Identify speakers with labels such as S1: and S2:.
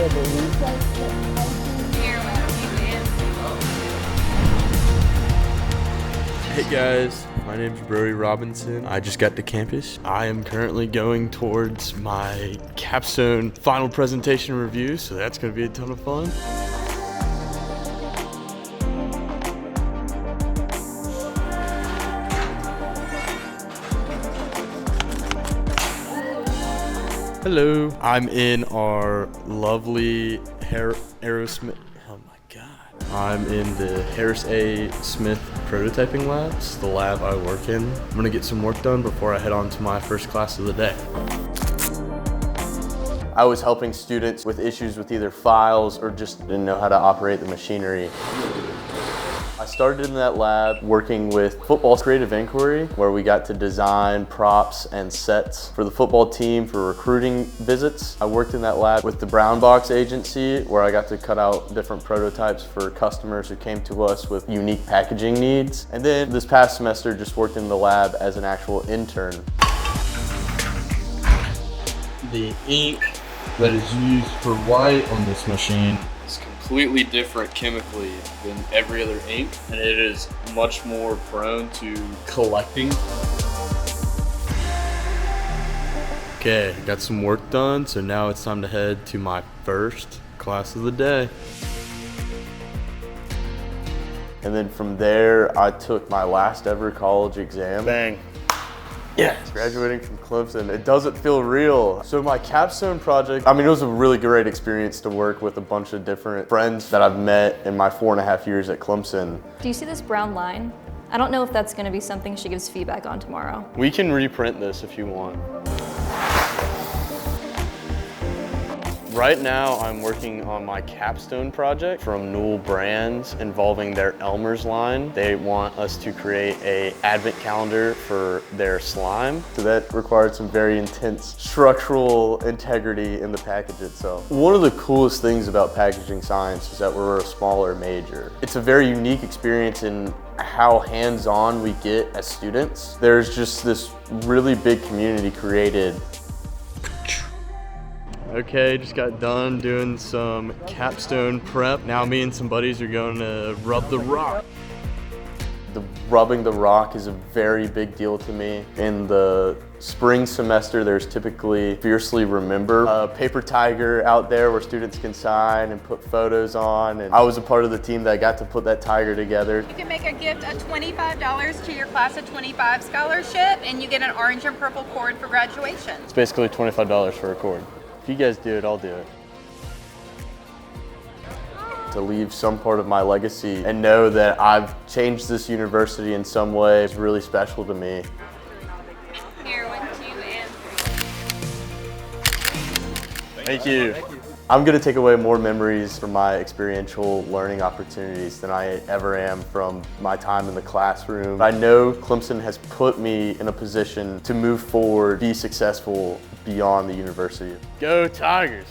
S1: Hey guys, my name's Brody Robinson. I just got to campus. I am currently going towards my capstone final presentation review, so that's gonna be a ton of fun. Hello, I'm in our lovely Aerosmith. Oh my god. I'm in the Harris A. Smith prototyping labs, the lab I work in. I'm gonna get some work done before I head on to my first class of the day. I was helping students with issues with either files or just didn't know how to operate the machinery. I started in that lab working with football creative inquiry, where we got to design props and sets for the football team for recruiting visits. I worked in that lab with the Brown Box agency, where I got to cut out different prototypes for customers who came to us with unique packaging needs. And then this past semester, just worked in the lab as an actual intern.
S2: The ink that is used for white on this machine
S1: It's completely different chemically than every other ink, and it is much more prone to collecting. Okay, got some work done, so now it's time to head to my first class of the day. And then from there, I took my last ever college exam. Bang. Yes. Graduating from Clemson, it doesn't feel real. So my capstone project, it was a really great experience to work with a bunch of different friends that I've met in my 4.5 years at Clemson.
S3: Do you see this brown line? I don't know if that's gonna be something she gives feedback on tomorrow.
S1: We can reprint this if you want. Right now, I'm working on my capstone project from Newell Brands involving their Elmer's line. They want us to create an advent calendar for their slime. So that required some very intense structural integrity in the package itself. One of the coolest things about packaging science is that we're a smaller major. It's a very unique experience in how hands-on we get as students. There's just this really big community created. Okay, just got done doing some capstone prep. Now me and some buddies are going to rub the rock. Rubbing the rock is a very big deal to me. In the spring semester, there's typically Fiercely Remember, a paper tiger out there where students can sign and put photos on. And I was a part of the team that got to put that tiger together.
S4: You can make a gift of $25 to your class of 25 scholarship, and you get an orange and purple cord for graduation.
S1: It's basically $25 for a cord. If you guys do it, I'll do it. To leave some part of my legacy and know that I've changed this university in some way is really special to me.
S4: Here, 1, 2, and 3.
S1: Thank you. I'm gonna take away more memories from my experiential learning opportunities than I ever am from my time in the classroom. I know Clemson has put me in a position to move forward, be successful beyond the university. Go Tigers!